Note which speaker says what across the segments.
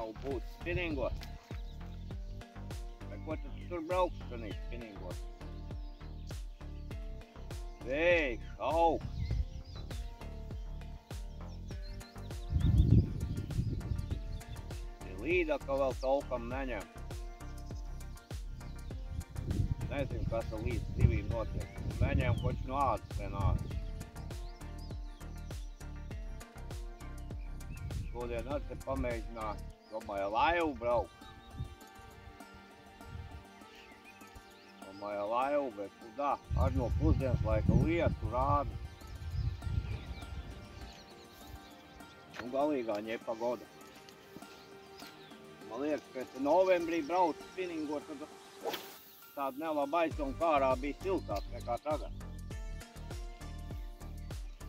Speaker 1: nav būt spiningos. Vai ko tu tur brauks, ka spiningos? Vējš, augsts. Līdaka vēl tolkam neņem. Nezinu, kas ar līdz divīm notiek. Neņem koč no ādas vienādi. Šodien ar te pamēģināt, domāju, laivu braukt. Domāju, laivu, bet tā, ar no pusdienas laika lietu rāda. Un galīgā ņepagoda. Man liekas, ka es novembrī braucu spinningot, tad tāda nelaba aizdoma kārā bija siltāk nekā tagad.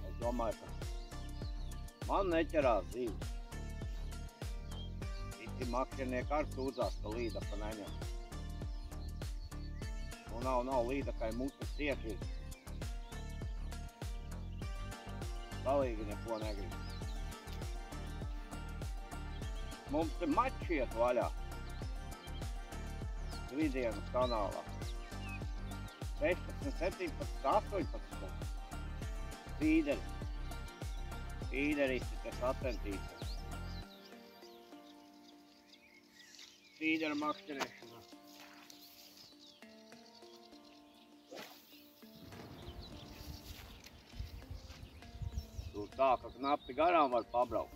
Speaker 1: Es domāju, ka man neķerās dzīves. Visi makšķernieki ar sūdzās, ka līdaka neņem. Nu nav līdakai muses tieši ir. Galīgi neko negrib. Mums te mači iet vaļā. Vidienas kanālā. 16, 17, 18. Fīderisti te sacentīs. Fīdera makšķerēšanā. Tur tā, ka knapi garām var pabraukt.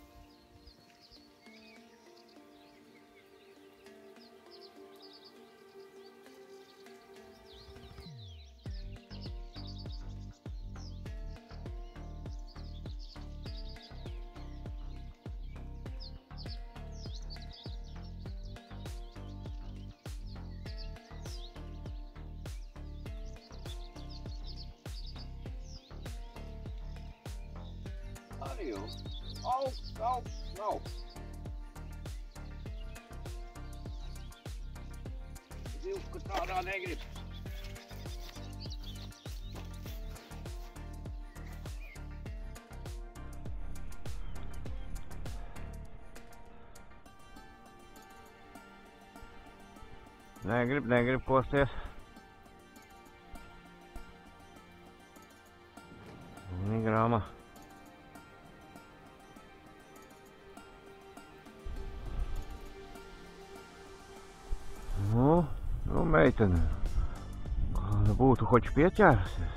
Speaker 1: Arī jau augsts nav. Zivs, ka tādā negrib. Negrib posties. Grāma. Nu, meitene, kāda būtu hoči pieķērusies.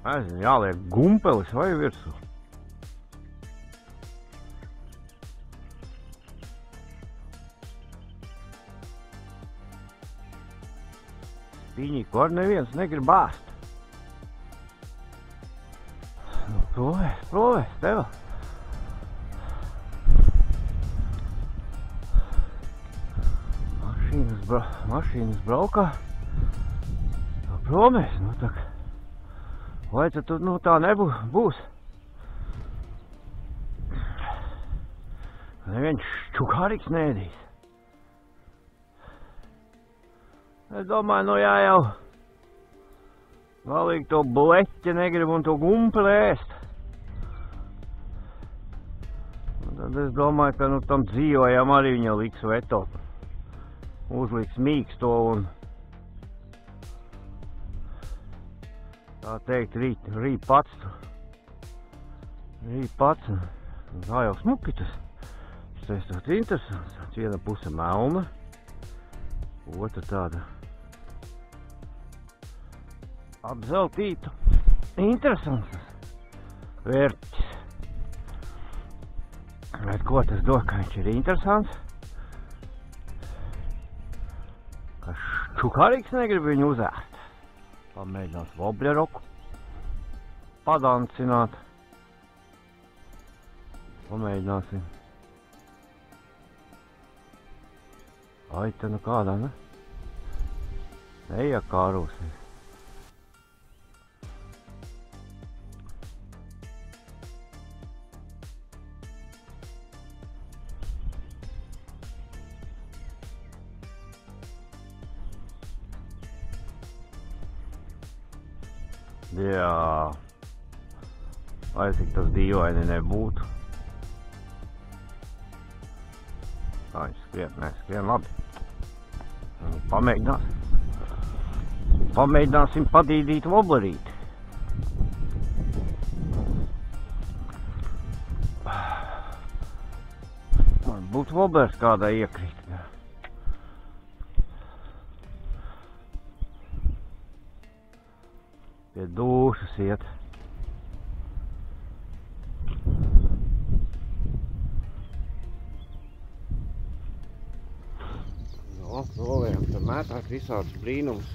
Speaker 1: Nezinu, jāliek gumpelis vai virsū. Spīņiku ar neviens negrib bāzt. Provēs, tev. Mašīnas braukā. Promēs, nu tak. Vai tad tu, tā nebūs? Neviens čukārīgs neēdīs. Es domāju, jā jau galīgi to bleķi negrib un to gumpeli ēst. Tad es domāju, ka tam dzīvojam arī viņa liks veto. Uzliks mīksto un tā teikt rīt pats. Tā jau smuki tas. Tas tāds interesants. Viena puse melna, otra tāda apzeltīta. Interesants vērķis. Bet ko tas dod, ka viņš ir interesants? Ka čukārīgs negrib viņu uzēst. Pamēģinās vobļeroku padancināt. Pamēģināsim. Ai, te nu kādā, ne? Neiekārosies. Jā. Lai cik tas dīvaini nebūtu. Tā viņš skrien, neskrien labi. Pamēģināsim padīdīt voblerīti. Varbūt voblers kādai iekrīt. Pie dūšas iet. Provējam, tad mētāt visādus brīnumus.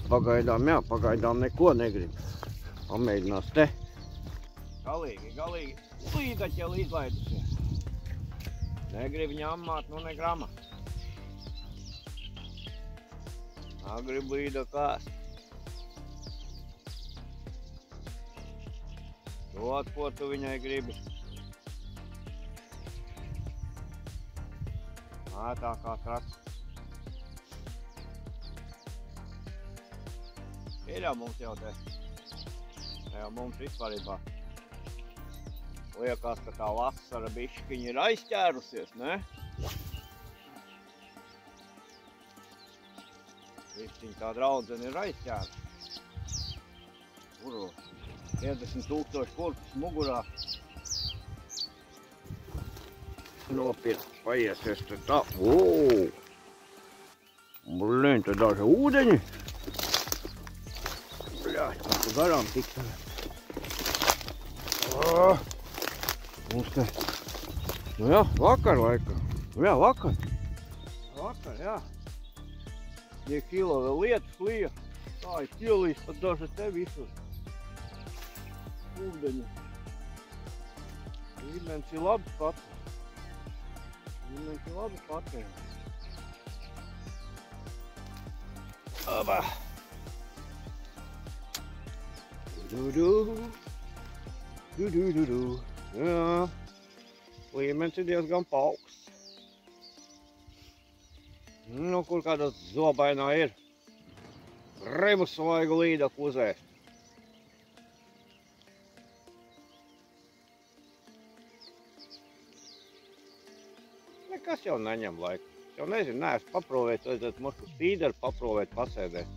Speaker 1: Pagaidām neko negrib. Pamēģinās te. Galīgi līdaķi jau izlaidusies. Negrib ņammāt, nu ne grama. Grib līda kāst. Dod, ko tu viņai gribi. Tā kā traks. Ir jau mums jau te. Jau mums vispārībā. Liekas, ka tā vasara bišķiņi ir aizķērusies, ne? Bišķiņi tā draudzene ir aizķērusies. 50,000 kurpes mugurā. Nopirkt, paiesies te tā. Blin, te daži ūdeņi. Bļāj, kā tu garām tikt. Mums te, nu jā, vakar laikam. Nu jā, vakar, jā. Ja kilo vēl lietas lija, tā ir ķilīs pat daži te visur. Ūdeņi. Līmenis ir labs pats. Līmenis ir labs patēm. Abā. Jā. Līmenis ir diezgan pauksts. Nu, kur kāda zobainā ir. Rebus vajag līdaku uzēst. Nekas jau neņem laiku. Jau nezinu, neesmu paprovēt, vajadzētu mošku spīderu paprovēt, pasēdēt.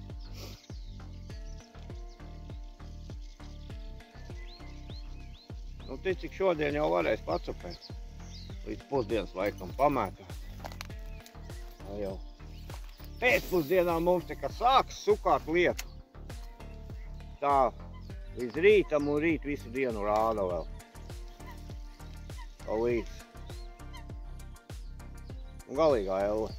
Speaker 1: Nu, tic, cik šodien jau varēs pacupēt. Līdz pusdienas laikam pamētāt. Jau pēcpusdienā mums te kā sāks sukāt lietu. Tā, līdz rītam un rīt visu dienu rāda vēl. Tā līdz. Un galīgā elle.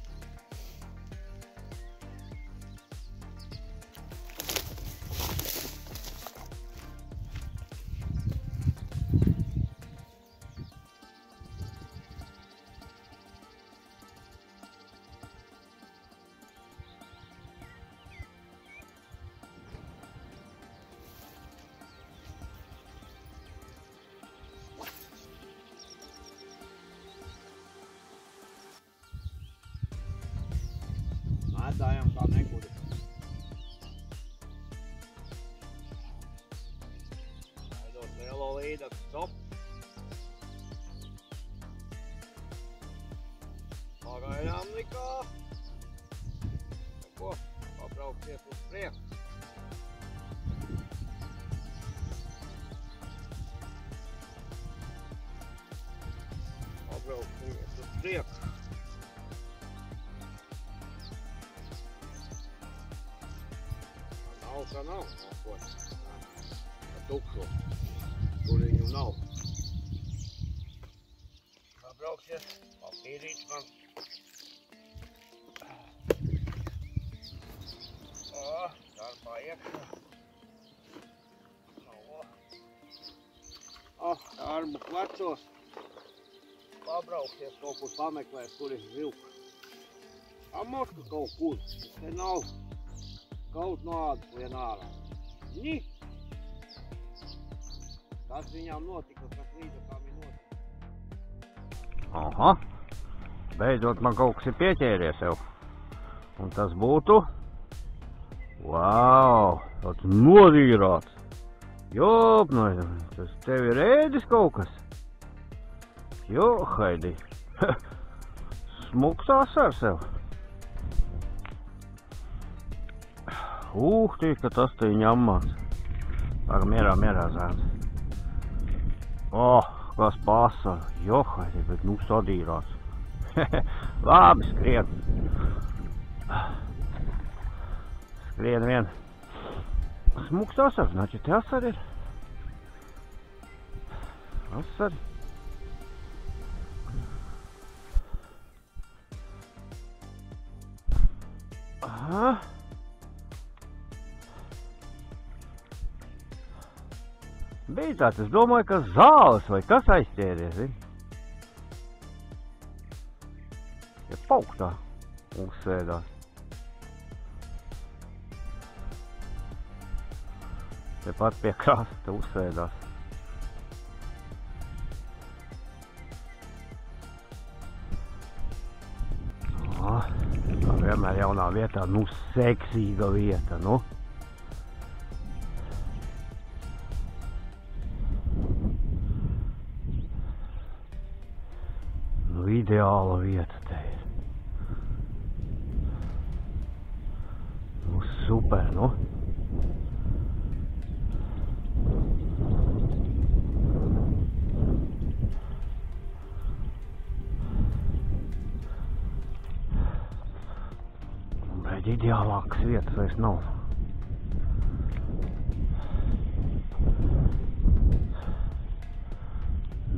Speaker 1: Mētājam kā nekuri. Aidot lielo līdaku stop. Pagaidām likā. Ko? Pabraukties uz priekšu. Pabraukties uz priekšu. Tā nav, ko? Tā tukšo. Tur viņu nav. Pabrauksies, papīrīts man. Darbā iekšā. Darbu vecos. Pabrauksies kaut kur pameklēt, kur ir zilka. Amoška kaut kur, te nav. Kaut nādas vien ārā. Ni! Kas viņām notika, kas līdzakām ir notika. Aha! Beidzot man kaut kas ir pieķēries jau. Un tas būtu... Vau! Tāds novīrāts! Jop, no, tas tev ir ēdis kaut kas? Jo, Haidī. Smuks asars sev. Tīka tas te ņemmās. Paga mierā zēns. Kas pasar. Jo, Haidī, bet nu sadīrās. Labi, skrien. Skrien vien. Smuks asars, naķi te asari ir. Asari. Aha. Bija tāds, es domāju, ka zāles vai kas aizķēries, zini? Ja pauktā uzsēdās. Tepat pie krasta uzsēdās. Kā vienmēr jaunā vietā, nu seksīga vieta, nu. Nu ideāla vieta te ir. Nu super, nu. Ideālākas vietas vairs nav.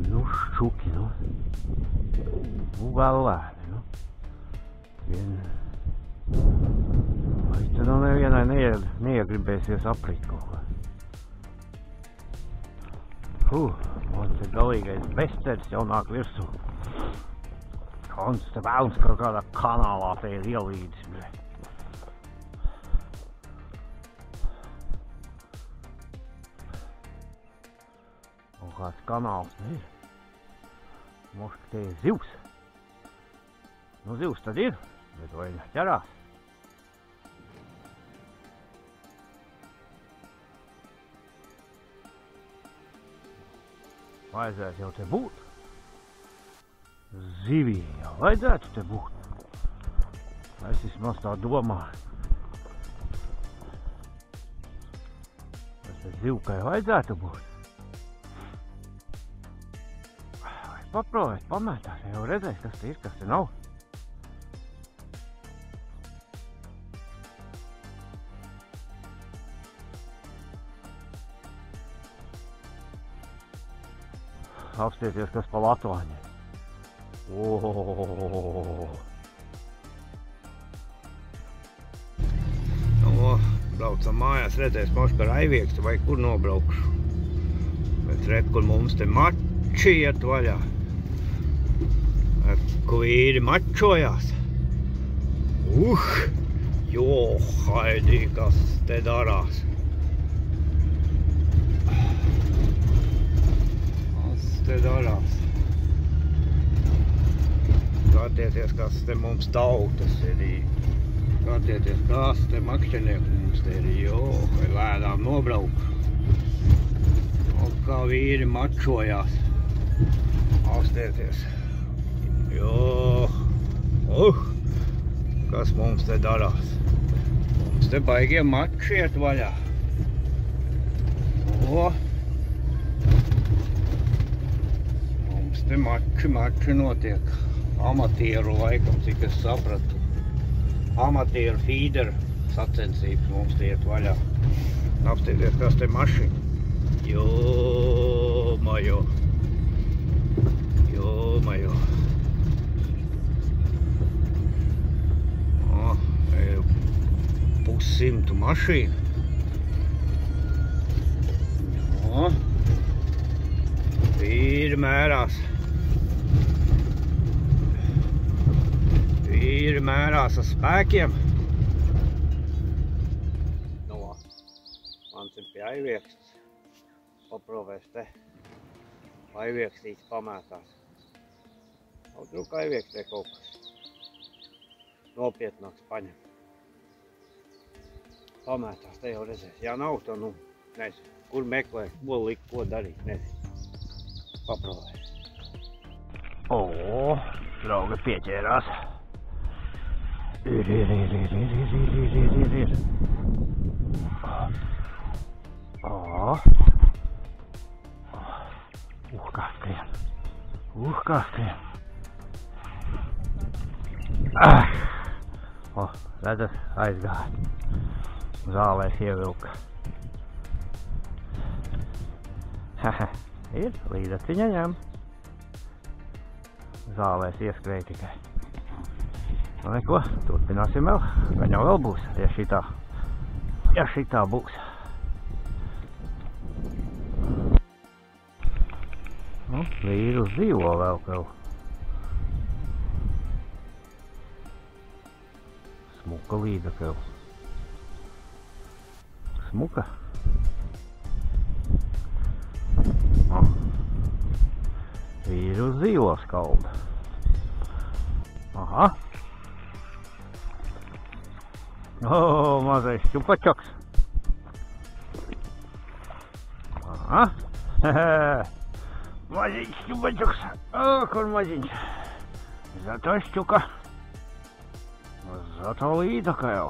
Speaker 1: Nu, šuki, nu. Nu, galvēni, nu. Vai te nu nevienai neiegribēsies aprit kaut ko. Man te galīgais besteris jau nāk virsū. Kons te vēlams kaut kādā kanālā te ir ielīdis, bļē. Kāds kanāls ir. Moška te ir zivs. Nu, zivs tad ir, bet vai ķerās? Vajadzētu jau te būt. Zivī jau vajadzētu te būt. Es vismaz tā domāju. Bet te zivkai vajadzētu būt. Paprovēt, pamētās, jau redzēs, kas te ir, kas te nav. Apstieties, kas pa latvāņiem. Braucam mājās, redzēs paši par Aiviekstu vai kur nobraukšu. Bet redz, kur mums te mači iet vaļā. Ko vīri mačojās. Jo, Haidī, kas te darās. Kas te darās. Skatieties, kas te mums tautas ir. Skatieties, kas te makšķernieku mums te ir. Jo, vai lēnām nobraukšu. Kā vīri mačojās. Apstieties. Jo, kas mums te darās? Mums te baigie mači iet vaļā. Mums te mači notiek. Amatieru laikam, cik es sapratu. Amatieru fīderu sacensības mums te iet vaļā. Apstieties, kas te mašina. Jo-majo. Pussimtu mašīnu. Vīri mērās. Vīri mērās ar spēkiem. Mans ir pie Aiviekstas. Paprovēs te. Aiviekstīts pamētās. Druk Aiviekstē kaut kas nopietnāks paņem. Pamētās, te jau redzēs. Ja nav, to nu, nezinu. kur meklēt, ko likt, ko darīt, nezinu. Paprolēt.
Speaker 2: O, draugi pieķērās. Ir. Kā skrien. Redzat, aizgāja. Zālēs ievilka. Ir līdzaciņa ņem. Zālēs ieskrēja tikai. Nu neko, turpināsim vēl. Gan jau vēl būs, ja šitā būs. Nu, vīrus dzīvo vēl kaut. Smuka līda kaut. Smuka. Vīrus dzīvo skalda. Aha. Mazais čupačoks. Aha. Maziņš čupačoks. Kur maziņš. Zato šķuka. Zato līdaka jau.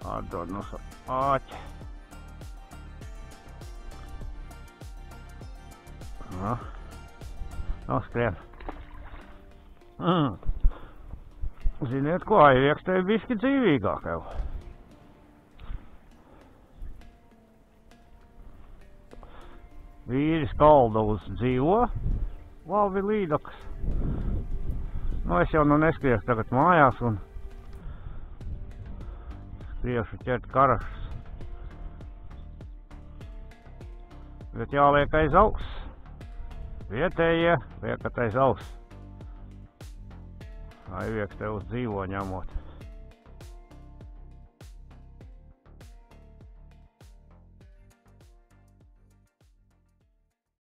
Speaker 2: Atdod no āķi. Skrien. Ziniet ko, aiviekstēja bišķi dzīvīgāk jau. Vīris Kaldovs dzīvo, labi līdaks. Nu, es jau neskriešu tagad mājās un skriešu ķert karašus. Bet jāliek aiz auss. Vietējie liekat aiz auss. Aiviekstēvs dzīvo ņemot.